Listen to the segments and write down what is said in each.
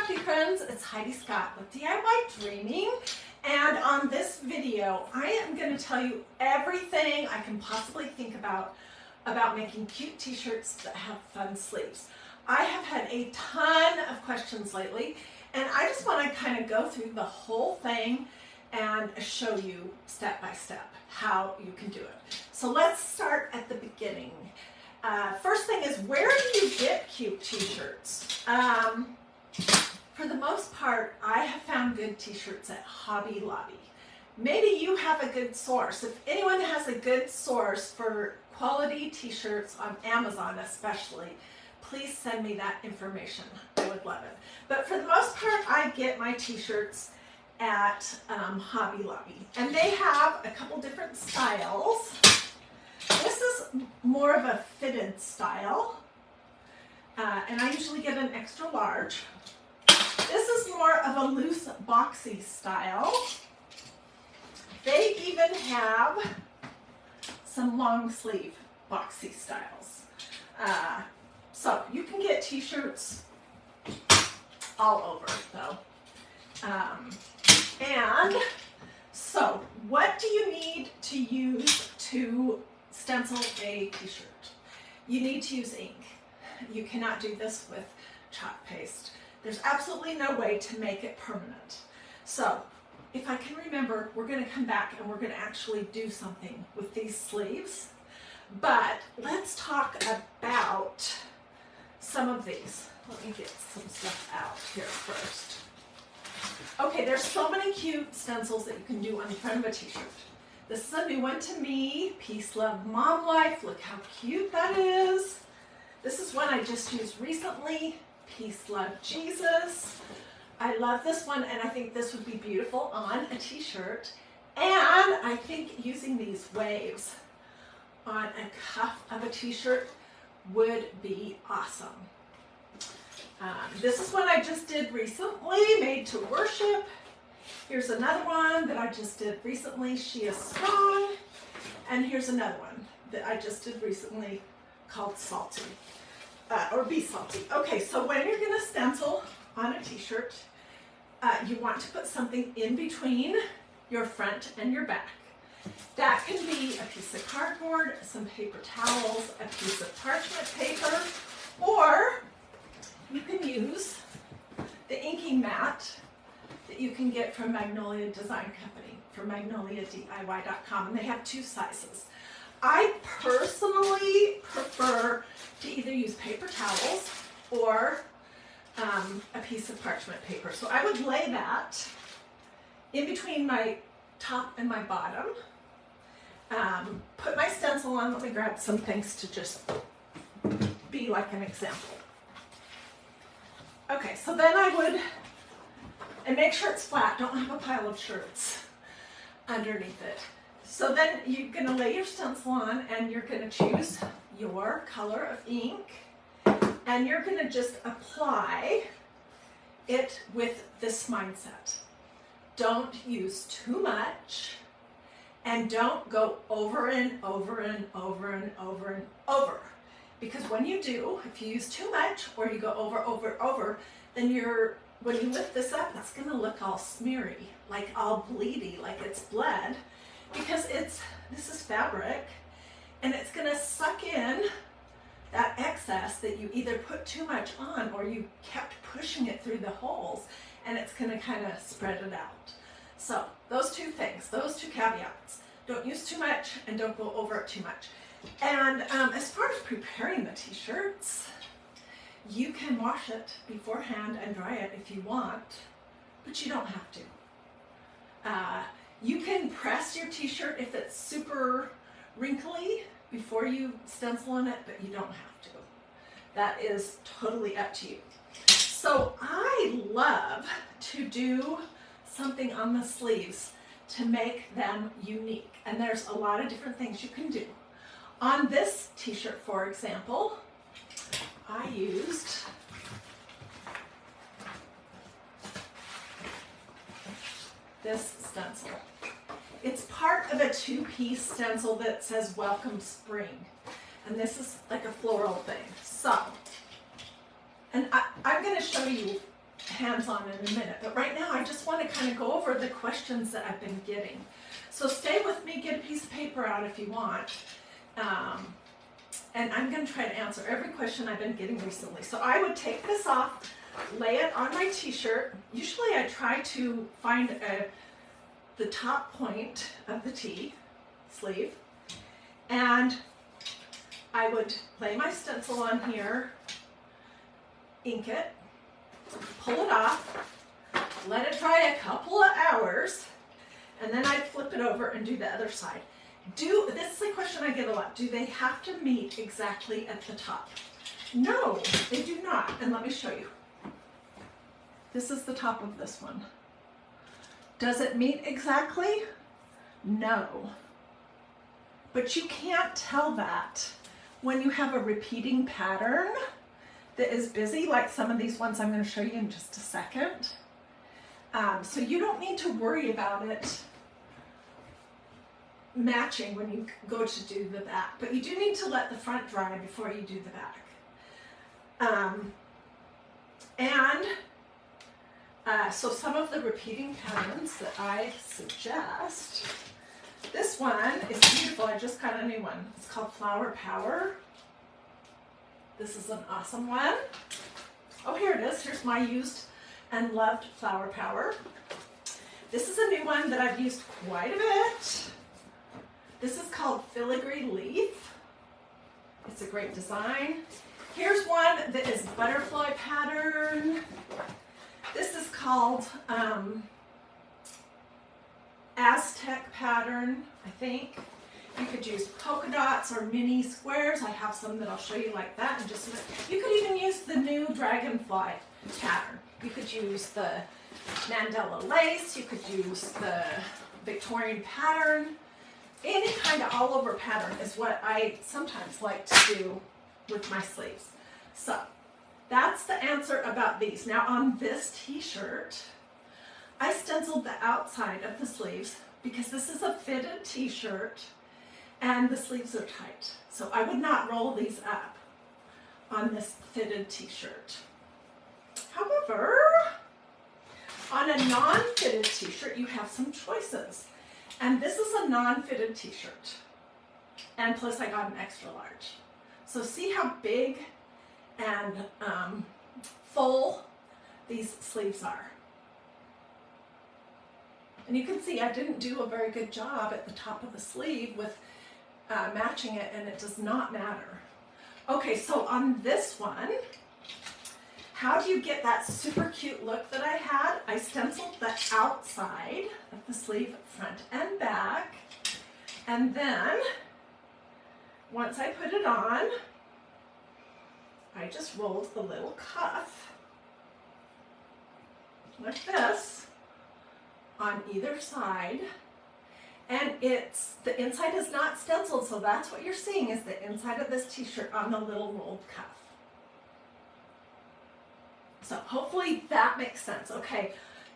happy friends, it's Hiedi Scott with DIY and on this video I am going to tell you everything I can possibly think about making cute t-shirts that have fun sleeves. I have had a ton of questions lately and I just want to kind of go through the whole thing and show you step by step how you can do it. So let's start at the beginning. First thing is, where do you get cute t-shirts? For the most part, I have found good t-shirts at Hobby Lobby. Maybe you have a good source. If anyone has a good source for quality t-shirts on Amazon especially, please send me that information. I would love it. But for the most part, I get my t-shirts at Hobby Lobby. And they have a couple different styles. This is more of a fitted style, and I usually get an extra large. This is more of a loose boxy style. They even have some long sleeve boxy styles. So you can get t-shirts all over though. And so what do you need to use to stencil a t-shirt? You need to use ink. You cannot do this with chalk paste. There's absolutely no way to make it permanent. So if I can remember, we're going to come back and we're going to actually do something with these sleeves. But let's talk about some of these. Let me get some stuff out here first. Okay, there's so many cute stencils that you can do on the front of a t-shirt. This is a new one to me. Peace, Love, Mom Life. Look how cute that is. This is one I just used recently. Peace, Love, Jesus. I love this one and I think this would be beautiful on a t-shirt. And I think using these waves on a cuff of a t-shirt would be awesome. This is one I just did recently, Made to Worship. Here's another one that I just did recently, She is Strong. And here's another one that I just did recently called Salty, or Be Salty. Okay, so when you're gonna stencil on a t-shirt, you want to put something in between your front and your back. That can be a piece of cardboard, some paper towels, a piece of parchment paper, or you can use the inking mat that you can get from Magnolia Design Company, from magnoliadiy.com, and they have two sizes. I personally prefer to either use paper towels or a piece of parchment paper. So I would lay that in between my top and my bottom, put my stencil on. Let me grab some things to just be like an example. Okay, so then I would, and make sure it's flat, don't have a pile of shirts underneath it. So then you're going to lay your stencil on and you're going to choose your color of ink and you're going to just apply it with this mindset. Don't use too much and don't go over and over and over and over and over. Because when you do, if you use too much or you go over, then when you lift this up, it's going to look all smeary, like all bleedy, like it's bled, because this is fabric, and it's going to suck in that excess that you either put too much on or you kept pushing it through the holes, and it's going to kind of spread it out. So those two things, those two caveats: don't use too much and don't go over it too much. And as far as preparing the t-shirts, you can wash it beforehand and dry it if you want, but you don't have to. You can press your t-shirt if it's super wrinkly before you stencil on it, but you don't have to. That is totally up to you. So I love to do something on the sleeves to make them unique, and there's a lot of different things you can do. On this t-shirt, for example, I used this stencil. It's part of a two-piece stencil that says Welcome Spring. And this is like a floral thing. So, and I'm going to show you hands-on in a minute. But right now, I just want to kind of go over the questions that I've been getting. So stay with me, get a piece of paper out if you want. And I'm going to try to answer every question I've been getting recently. So I would take this off, lay it on my t-shirt. Usually I try to find the top point of the T sleeve, and I would lay my stencil on here, ink it, pull it off, let it dry a couple of hours, and then I'd flip it over and do the other side. This is a question I get a lot. Do they have to meet exactly at the top? No, they do not. And let me show you. This is the top of this one. Does it meet exactly? No. But you can't tell that when you have a repeating pattern that is busy, like some of these ones I'm going to show you in just a second. So you don't need to worry about it matching when you go to do the back, but you do need to let the front dry before you do the back. So some of the repeating patterns that I suggest, this one is beautiful. I just got a new one. It's called Flower Power. This is an awesome one. Oh, here it is. Here's my used and loved Flower Power. This is a new one that I've used quite a bit. This is called Filigree Leaf. It's a great design. Here's one that is butterfly pattern. This is called Aztec pattern, I think. You could use polka dots or mini squares. I have some that I'll show you like that in just a minute. You could even use the new dragonfly pattern. You could use the Mandela lace. You could use the Victorian pattern. Any kind of all over pattern is what I sometimes like to do with my sleeves. So that's the answer about these. Now on this t-shirt, I stenciled the outside of the sleeves because this is a fitted t-shirt and the sleeves are tight. So I would not roll these up on this fitted t-shirt. However, on a non-fitted t-shirt, you have some choices. And this is a non-fitted t-shirt. And plus I got an extra large. So see how big and full these sleeves are. And you can see I didn't do a very good job at the top of the sleeve with matching it, and it does not matter. Okay, so on this one, how do you get that super cute look that I had? I stenciled the outside of the sleeve, front and back, and then once I put it on, I just rolled a little cuff like this on either side, and the inside is not stenciled, so that's what you're seeing is the inside of this t-shirt on the little rolled cuff. So hopefully that makes sense. Okay,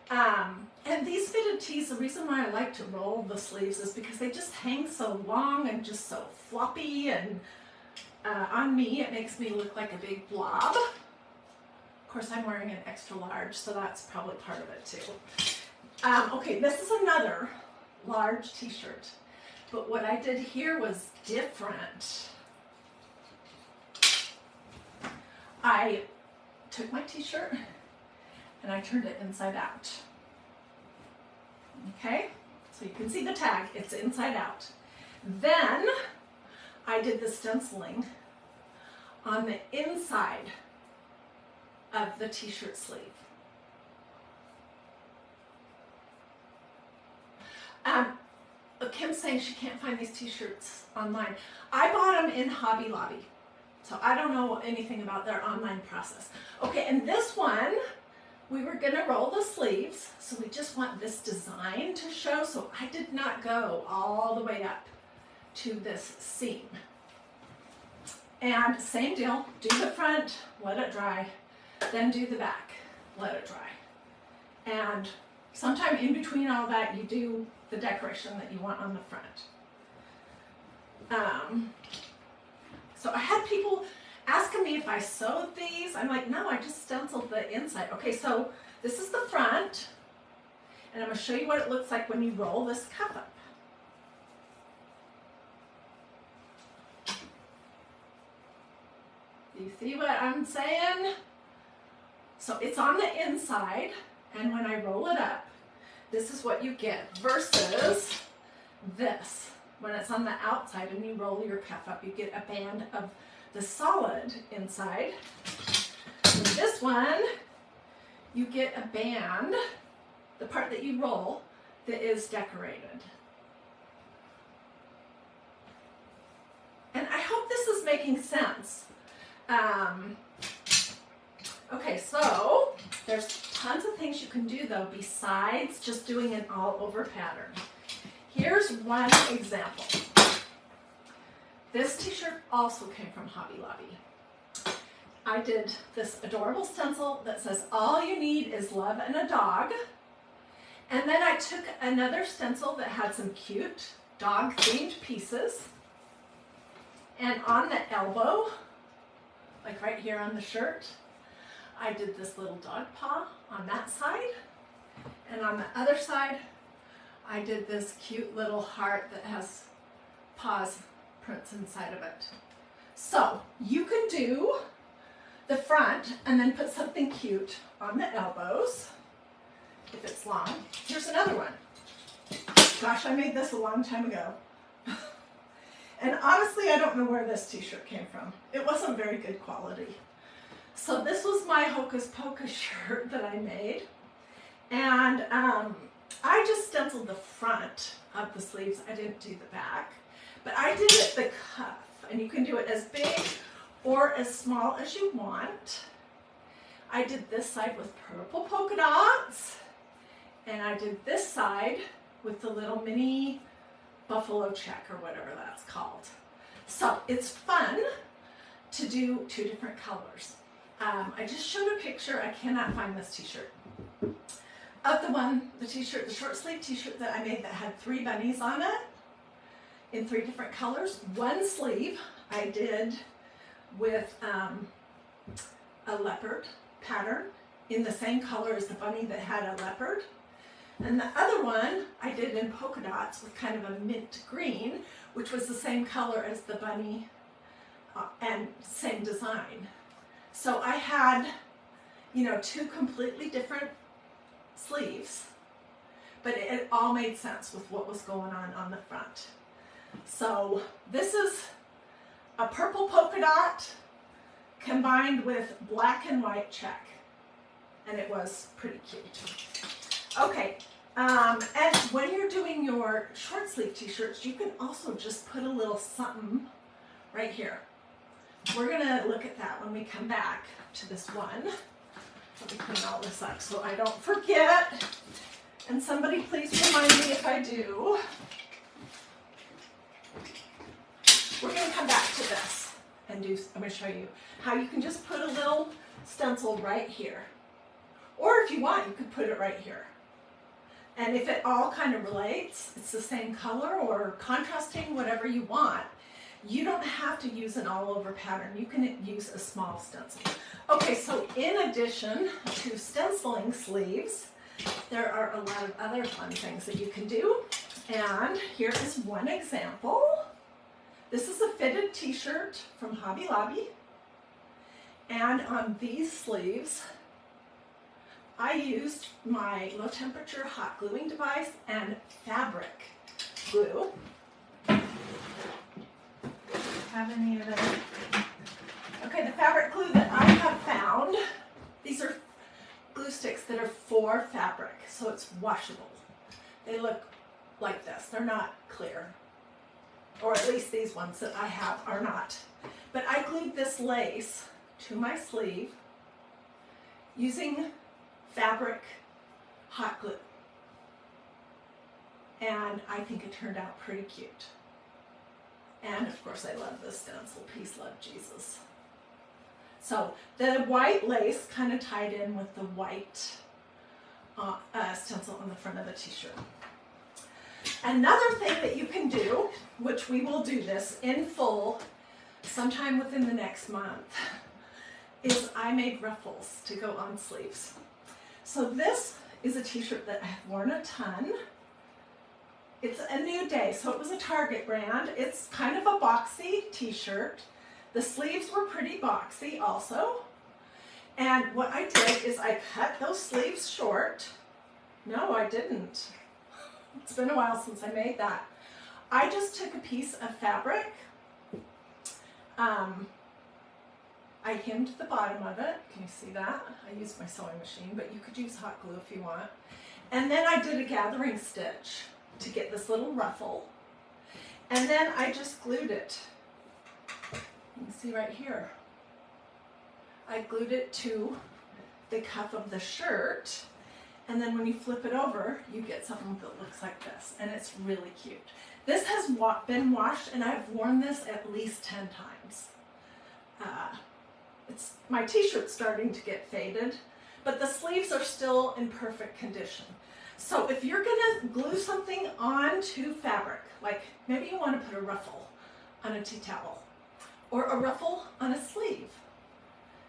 and these fitted tees, the reason why I like to roll the sleeves is because they just hang so long and just so floppy, and on me it makes me look like a big blob. Of course I'm wearing an extra large, so that's probably part of it too. Okay, this is another large t-shirt, but what I did here was different. I took my t-shirt and I turned it inside out. Okay, so you can see the tag, it's inside out. Then I did the stenciling on the inside of the t-shirt sleeve. Kim's saying she can't find these t-shirts online. I bought them in Hobby Lobby, so I don't know anything about their online process. Okay, and this one, we were gonna roll the sleeves, so we just want this design to show, so I did not go all the way up to this seam. And same deal, do the front, let it dry, then do the back, let it dry. And sometime in between all that, you do the decoration that you want on the front. So I had people asking me if I sewed these. I'm like, no, I just stenciled the inside. Okay, so this is the front, and I'm going to show you what it looks like when you roll this cuff up. Do you see what I'm saying? So it's on the inside, and when I roll it up, this is what you get versus this. When it's on the outside and you roll your cuff up, you get a band of the solid inside. With this one, you get a band, the part that you roll, that is decorated. And I hope this is making sense. Okay, so there's tons of things you can do though besides just doing an all over pattern. Here's one example. This t-shirt also came from Hobby Lobby. I did this adorable stencil that says all you need is love and a dog. And then I took another stencil that had some cute dog themed pieces. And on the elbow, like right here on the shirt, I did this little dog paw on that side. And on the other side, I did this cute little heart that has paws prints inside of it. So you can do the front and then put something cute on the elbows if it's long. Here's another one. Gosh, I made this a long time ago. And honestly, I don't know where this t-shirt came from. It wasn't very good quality. So this was my Hocus Pocus shirt that I made. And I just stenciled the front of the sleeves. I didn't do the back. But I did it the cuff. And you can do it as big or as small as you want. I did this side with purple polka dots. And I did this side with the little mini buffalo check or whatever that's called. So it's fun to do two different colors. I just showed a picture. I cannot find this t-shirt. Of the t-shirt, the short sleeve t-shirt that I made that had 3 bunnies on it in 3 different colors. One sleeve I did with a leopard pattern in the same color as the bunny that had a leopard. And the other one I did in polka dots with kind of a mint green, which was the same color as the bunny and same design. So I had, 2 completely different sleeves, but it all made sense with what was going on the front. So this is a purple polka dot combined with black and white check, and it was pretty cute. Okay, and when you're doing your short sleeve t-shirts, you can also just put a little something right here. We're gonna look at that when we come back to this one. Let me clean all this up so I don't forget. And somebody please remind me if I do. We're gonna come back to this and I'm gonna show you how you can just put a little stencil right here. Or if you want, you could put it right here. And if it all kind of relates, it's the same color or contrasting, whatever you want, you don't have to use an all over pattern. You can use a small stencil. Okay, so in addition to stenciling sleeves, there are a lot of other fun things that you can do. And here is one example. This is a fitted t-shirt from Hobby Lobby. And on these sleeves, I used my low temperature hot gluing device and fabric glue. Have any of them? Okay, the fabric glue that I have found, these are glue sticks that are for fabric, so it's washable. They look like this. They're not clear, or at least these ones that I have are not. But I glued this lace to my sleeve using fabric hot glue, and I think it turned out pretty cute. And of course I love this stencil, Peace, Love, Jesus. So the white lace kind of tied in with the white stencil on the front of the t-shirt. Another thing that you can do, which we will do this in full sometime within the next month, is I made ruffles to go on sleeves. So this is a t-shirt that I've worn a ton. It's a New Day, so it was a Target brand. It's kind of a boxy t-shirt. The sleeves were pretty boxy also. And what I did is I cut those sleeves short. No, I didn't. It's been a while since I made that. I just took a piece of fabric. I hemmed the bottom of it. Can you see that? I used my sewing machine, but you could use hot glue if you want. And then I did a gathering stitch to get this little ruffle. And then I just glued it. You can see right here. I glued it to the cuff of the shirt. And then when you flip it over, you get something that looks like this. And it's really cute. This has been washed, and I've worn this at least 10 times. My t-shirt's starting to get faded, but the sleeves are still in perfect condition. So if you're gonna glue something onto fabric, like maybe you want to put a ruffle on a tea towel, or a ruffle on a sleeve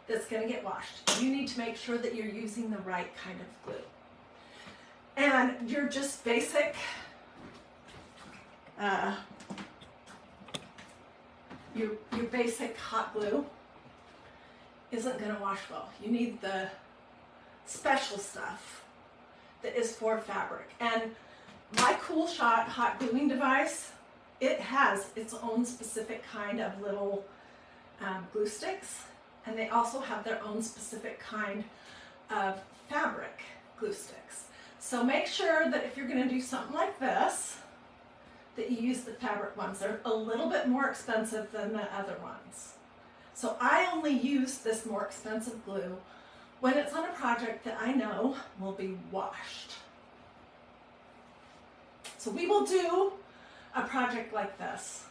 that's gonna get washed, you need to make sure that you're using the right kind of glue. And your just basic your basic hot glue isn't going to wash well. You need the special stuff that is for fabric. And my Cool Shot hot gluing device, it has its own specific kind of little glue sticks, and they also have their own specific kind of fabric glue sticks. So make sure that if you're going to do something like this, that you use the fabric ones. They're a little bit more expensive than the other ones. So I only use this more expensive glue when it's on a project that I know will be washed. So we will do a project like this.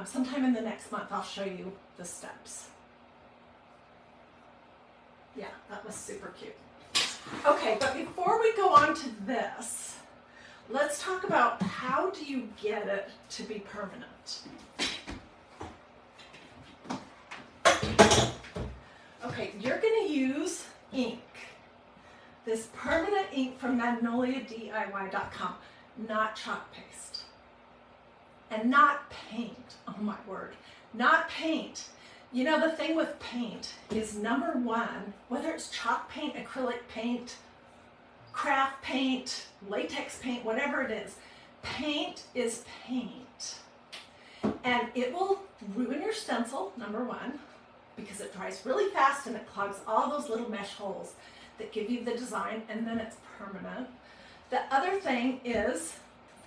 Sometime in the next month I'll show you the steps. Yeah, that was super cute. Okay, but before we go on to this, let's talk about how do you get it to be permanent. Okay, you're going to use ink. This permanent ink from MagnoliaDIY.com, not chalk paste. And not paint. Oh my word. Not paint. You know, the thing with paint is, number one, whether it's chalk paint, acrylic paint, craft paint, latex paint, whatever it is, paint is paint. And it will ruin your stencil, number one, because it dries really fast and it clogs all those little mesh holes that give you the design, and then it's permanent. The other thing is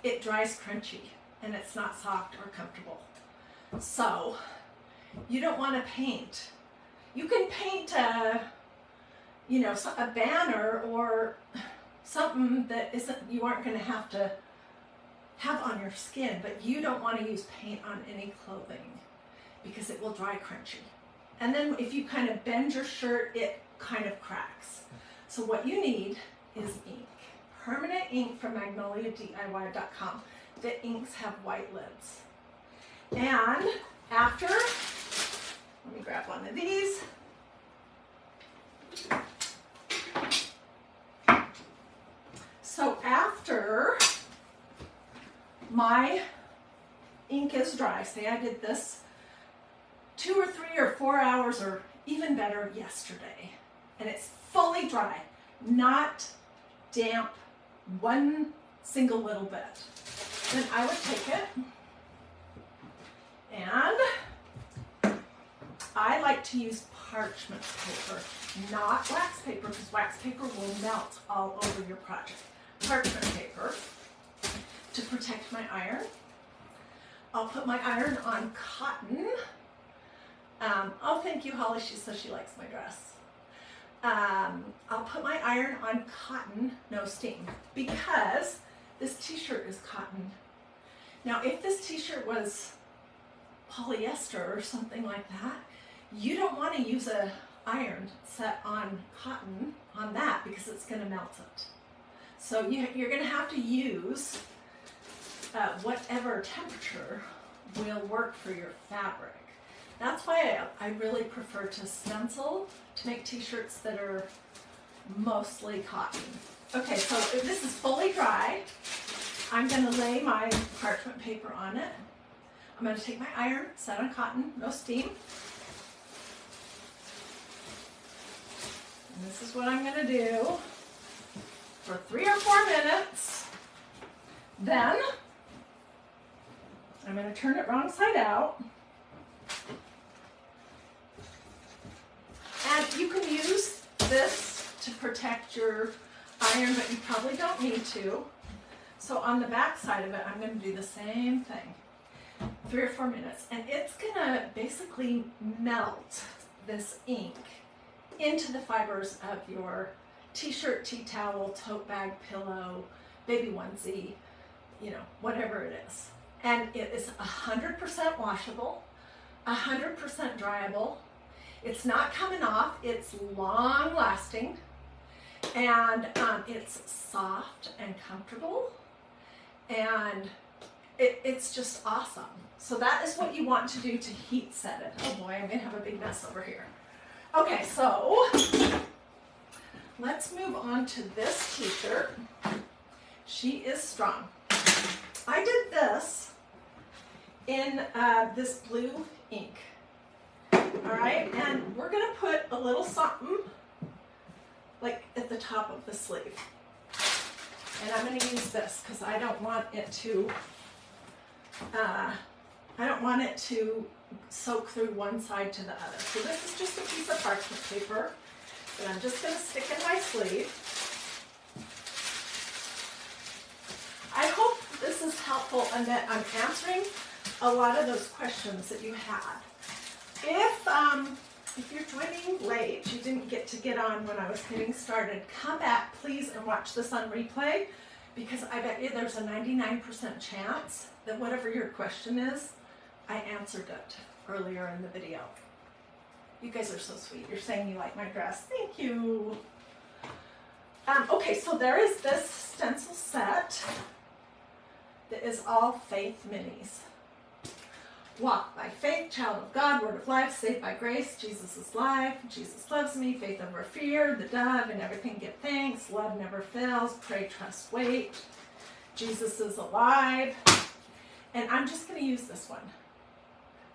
it dries crunchy and it's not soft or comfortable. So you don't want to paint. You can paint a banner or something that you aren't going to have on your skin, but you don't want to use paint on any clothing because it will dry crunchy. And then if you kind of bend your shirt, it kind of cracks. So what you need is ink. Permanent ink from MagnoliaDIY.com. The inks have white lids. And after, let me grab one of these. So after my ink is dry, say I did this 2 or 3 or 4 hours, or even better, yesterday, and it's fully dry, not damp one single little bit, then I would take it, and I like to use parchment paper, not wax paper, because wax paper will melt all over your project. Parchment paper to protect my iron. I'll put my iron on cotton. Oh, thank you, Holly. She says she likes my dress. I'll put my iron on cotton, no steam, because this t-shirt is cotton. Now, if this t-shirt was polyester or something like that, you don't want to use an iron set on cotton on that because it's going to melt it. So you're going to have to use whatever temperature will work for your fabric. That's why I really prefer to stencil to make t-shirts that are mostly cotton. Okay, so if this is fully dry, I'm going to lay my parchment paper on it. I'm going to take my iron, set on cotton, no steam. And this is what I'm going to do for 3 or 4 minutes. Then I'm going to turn it wrong side out. And you can use this to protect your iron, but you probably don't need to. So on the back side of it, I'm going to do the same thing. 3 or 4 minutes. And it's going to basically melt this ink into the fibers of your t-shirt, tea towel, tote bag, pillow, baby onesie, you know, whatever it is. And it is 100% washable, 100% dryable. It's not coming off, it's long lasting, and it's soft and comfortable, and it's just awesome. So that is what you want to do to heat set it. Oh boy, I'm gonna have a big mess over here. Okay, so let's move on to this t-shirt. She is strong. I did this in this blue ink. All right, and we're gonna put a little something like at the top of the sleeve. And I'm gonna use this because I don't want it to soak through one side to the other. So this is just a piece of parchment paper that I'm just gonna stick in my sleeve. I hope this is helpful and that I'm answering a lot of those questions that you had. If you're joining late, you didn't get on when I was getting started, come back please and watch this on replay, because I bet you there's a 99% chance that whatever your question is, I answered it earlier in the video. You guys are so sweet. You're saying you like my dress. Thank you. Okay, so there is this stencil set that is all faith minis. Walk by faith, child of God, word of life, saved by grace, Jesus is life, Jesus loves me, faith over fear, the dove, and everything give thanks, love never fails, pray, trust, wait, Jesus is alive. And I'm just going to use this one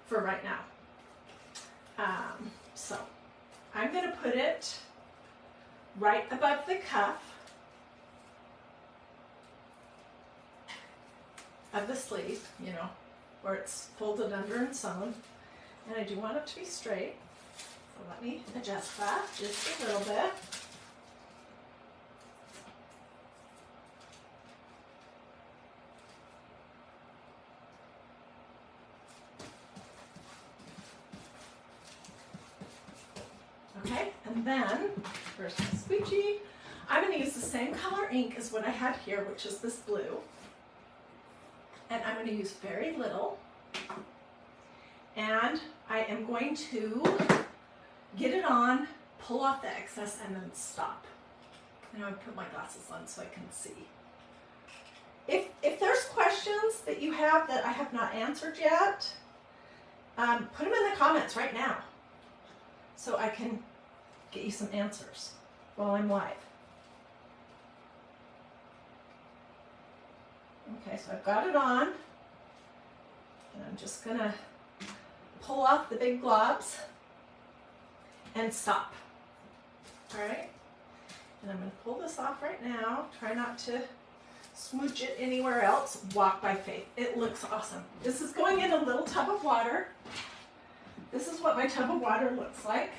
for right now. So I'm going to put it right above the cuff of the sleeve, you know, where it's folded under and sewn. And I do want it to be straight. So let me adjust that just a little bit. Okay, and then, first my squeegee. I'm going to use the same color ink as what I had here, which is this blue. And I'm going to use very little. And I am going to get it on, pull off the excess, and then stop. And I'm going to put my glasses on so I can see. If there's questions that you have that I have not answered yet, put them in the comments right now so I can get you some answers while I'm live. Okay, so I've got it on, and I'm just going to pull off the big globs and stop. All right, and I'm going to pull this off right now. Try not to smooch it anywhere else. Walk by faith. It looks awesome. This is going in a little tub of water. This is what my tub of water looks like.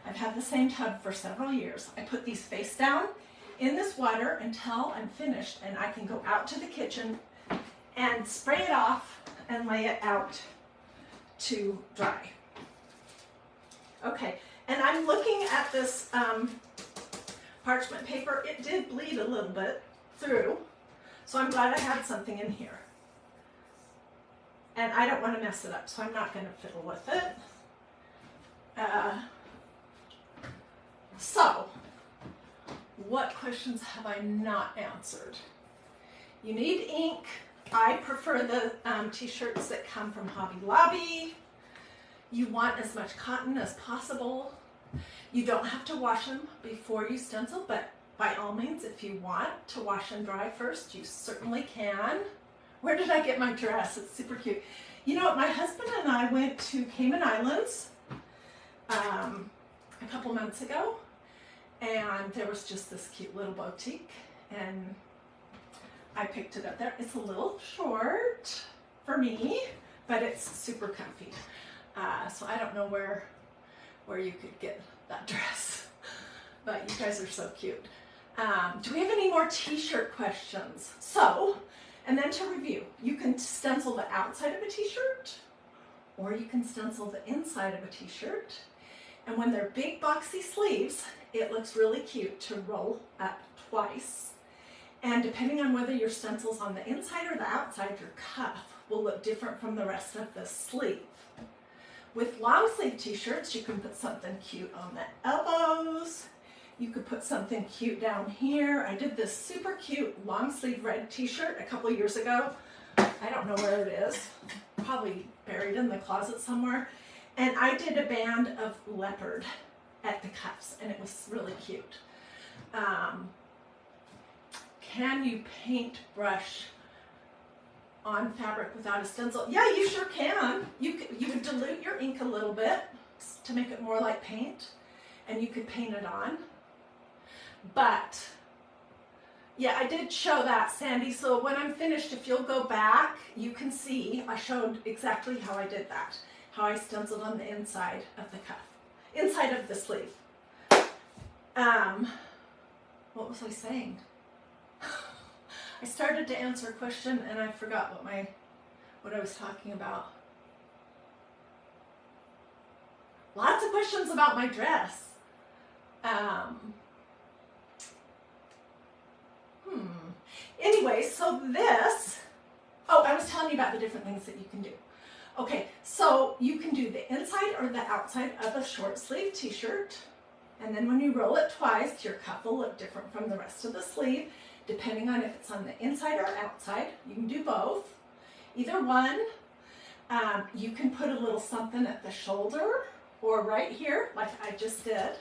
I've had the same tub for several years. I put these face down in this water until I'm finished, and I can go out to the kitchen and spray it off and lay it out to dry. Okay, and I'm looking at this parchment paper. It did bleed a little bit through, so I'm glad I had something in here. And I don't want to mess it up, so I'm not going to fiddle with it. So, what questions have I not answered? You need ink. I prefer the t-shirts that come from Hobby Lobby. You want as much cotton as possible. You don't have to wash them before you stencil, but by all means, if you want to wash and dry first, you certainly can. Where did I get my dress? It's super cute. You know what, my husband and I went to Cayman Islands a couple months ago, and there was just this cute little boutique, and I picked it up there. It's a little short for me, but it's super comfy. So I don't know where you could get that dress, but you guys are so cute. Do we have any more t-shirt questions? So, and then to review, you can stencil the outside of a t-shirt, or you can stencil the inside of a t-shirt. And when they're big boxy sleeves, it looks really cute to roll up twice. And depending on whether your stencil's on the inside or the outside, your cuff will look different from the rest of the sleeve. With long sleeve t-shirts, you can put something cute on the elbows. You could put something cute down here. I did this super cute long sleeve red t-shirt a couple years ago. I don't know where it is, probably buried in the closet somewhere. And I did a band of leopard at the cuffs, and it was really cute. Can you paintbrush on fabric without a stencil? Yeah, you sure can. You could dilute your ink a little bit to make it more like paint, and you could paint it on. But yeah, I did show that, Sandy. So when I'm finished, if you'll go back, you can see I showed exactly how I did that, how I stenciled on the inside of the cuff, inside of the sleeve. What was I saying? I started to answer a question and I forgot what I was talking about. Lots of questions about my dress. Anyway, so this, I was telling you about the different things that you can do. Okay, so you can do the inside or the outside of a short sleeve t-shirt. And then when you roll it twice, your cuff will look different from the rest of the sleeve, depending on if it's on the inside or outside. You can do both, either one. You can put a little something at the shoulder or right here, like I just did.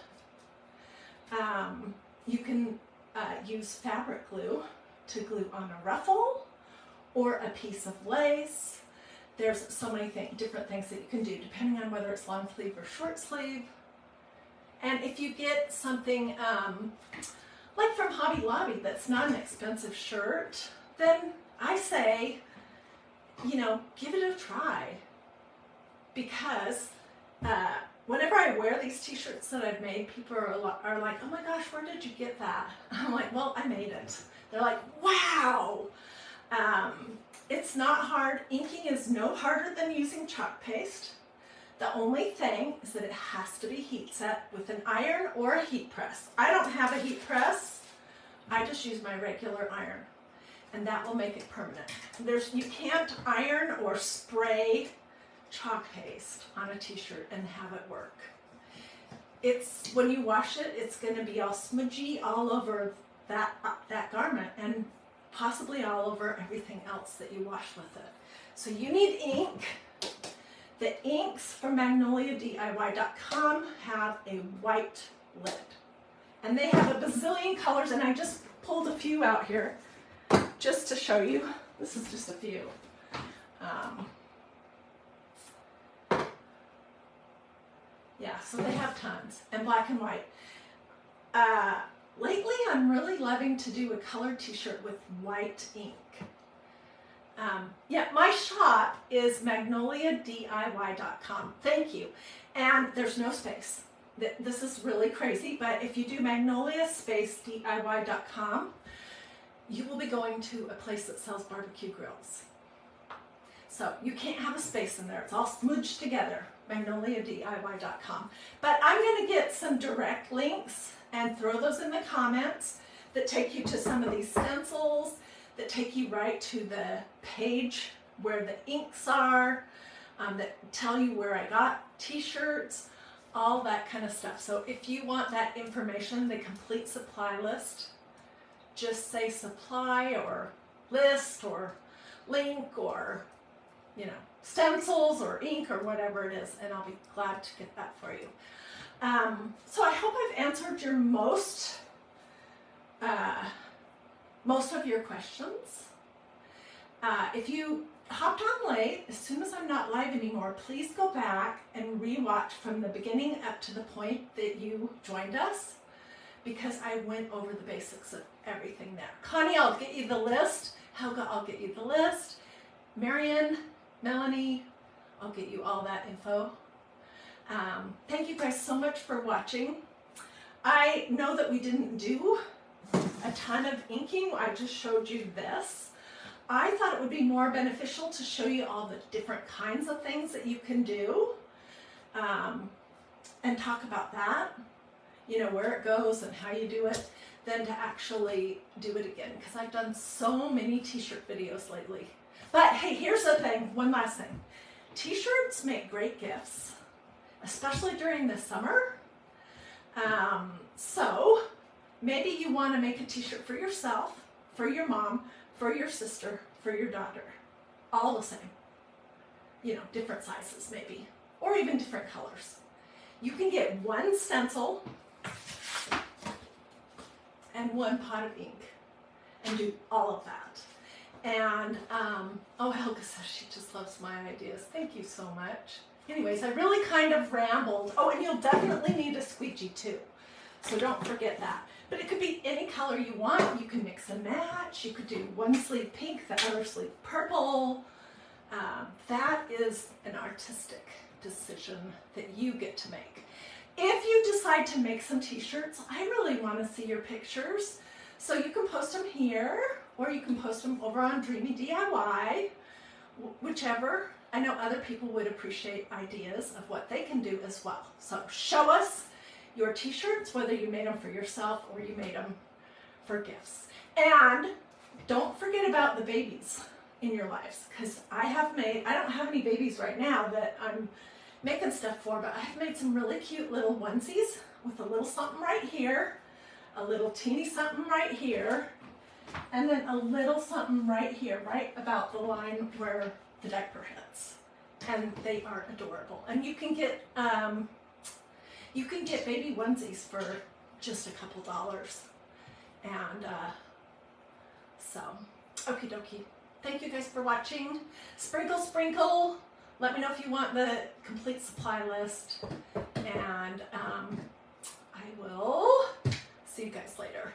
You can use fabric glue to glue on a ruffle or a piece of lace. There's so many different things that you can do, depending on whether it's long sleeve or short sleeve. And if you get something like from Hobby Lobby that's not an expensive shirt, then I say, give it a try. Because whenever I wear these t-shirts that I've made, people are like, oh my gosh, where did you get that? I'm like, well, I made it. They're like, wow. It's not hard. Inking is no harder than using chalk paste. The only thing is that it has to be heat set with an iron or a heat press. I don't have a heat press. I just use my regular iron, and that will make it permanent. You can't iron or spray chalk paste on a t-shirt and have it work. When you wash it, it's going to be all smudgy all over that garment, and possibly all over everything else that you wash with it. So you need ink. The inks from MagnoliaDIY.com have a white lid. And they have a bazillion colors, and I just pulled a few out here just to show you. This is just a few. Yeah, so they have tons, and black and white. Lately, I'm really loving to do a colored t-shirt with white ink. Yeah, my shop is MagnoliaDIY.com. Thank you. And there's no space. This is really crazy, but if you do Magnolia-DIY.com, you will be going to a place that sells barbecue grills. So you can't have a space in there. It's all smudged together, MagnoliaDIY.com. But I'm going to get some direct links and throw those in the comments that take you to some of these stencils, that take you right to the page where the inks are, that tell you where I got t-shirts, all that kind of stuff. So if you want that information, the complete supply list, just say supply or list or link or, stencils or ink or whatever it is, and I'll be glad to get that for you. So I hope I've answered your most of your questions. If you hopped on late, as soon as I'm not live anymore, please go back and rewatch from the beginning up to the point that you joined us, because I went over the basics of everything there. Connie, I'll get you the list. Helga, I'll get you the list. Marion, Melanie, I'll get you all that info. Thank you guys so much for watching. I know that we didn't do a ton of inking. I just showed you this. I thought it would be more beneficial to show you all the different kinds of things that you can do, and talk about that, you know, where it goes and how you do it, than to actually do it again, because I've done so many t-shirt videos lately. But hey, here's the thing, one last thing. T-shirts make great gifts, especially during the summer. So maybe you want to make a t-shirt for yourself, for your mom, for your sister, for your daughter, all the same, you know, different sizes maybe, or even different colors. You can get one stencil and one pot of ink and do all of that. And, oh, Helga says she just loves my ideas. Thank you so much. Anyways, I really kind of rambled. Oh, and you'll definitely need a squeegee too, so don't forget that. But it could be any color you want. You can mix and match. You could do one sleeve pink, the other sleeve purple. That is an artistic decision that you get to make. If you decide to make some t-shirts, I really want to see your pictures. So you can post them here, or you can post them over on Dreamy DIY, whichever. I know other people would appreciate ideas of what they can do as well. So show us your t-shirts, whether you made them for yourself or you made them for gifts. And don't forget about the babies in your lives, because I don't have any babies right now that I'm making stuff for, but I've made some really cute little onesies with a little something right here, a little teeny something right here, and then a little something right here, right about the line where the diaper hits. And they are adorable. And you can get baby onesies for just a couple dollars. And so, okie dokie. Thank you guys for watching. Sprinkle, sprinkle. Let me know if you want the complete supply list. And I will see you guys later.